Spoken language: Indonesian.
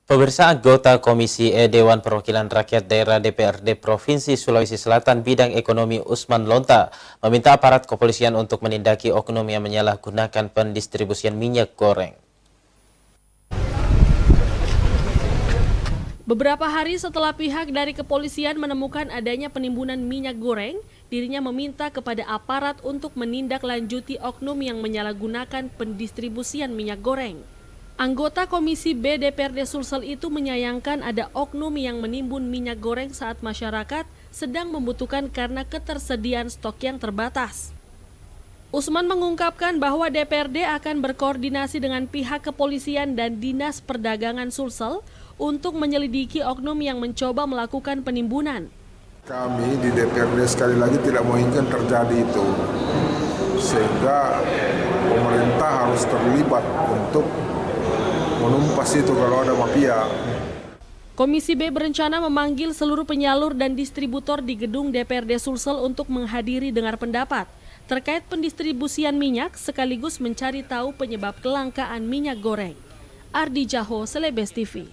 Pemirsa, anggota Komisi E Dewan Perwakilan Rakyat Daerah DPRD Provinsi Sulawesi Selatan bidang ekonomi Usman Lonta meminta aparat kepolisian untuk menindaki oknum yang menyalahgunakan pendistribusian minyak goreng. Beberapa hari setelah pihak dari kepolisian menemukan adanya penimbunan minyak goreng, dirinya meminta kepada aparat untuk menindaklanjuti oknum yang menyalahgunakan pendistribusian minyak goreng. Anggota Komisi B DPRD Sulsel itu menyayangkan ada oknum yang menimbun minyak goreng saat masyarakat sedang membutuhkan karena ketersediaan stok yang terbatas. Usman mengungkapkan bahwa DPRD akan berkoordinasi dengan pihak kepolisian dan Dinas Perdagangan Sulsel untuk menyelidiki oknum yang mencoba melakukan penimbunan. Kami di DPRD sekali lagi tidak menginginkan terjadi itu, sehingga pemerintah harus terlibat untuk menumpas itu kalau ada mafia. Komisi B berencana memanggil seluruh penyalur dan distributor di gedung DPRD Sulsel untuk menghadiri dengar pendapat terkait pendistribusian minyak sekaligus mencari tahu penyebab kelangkaan minyak goreng. Ardi Jaho, Celebes TV.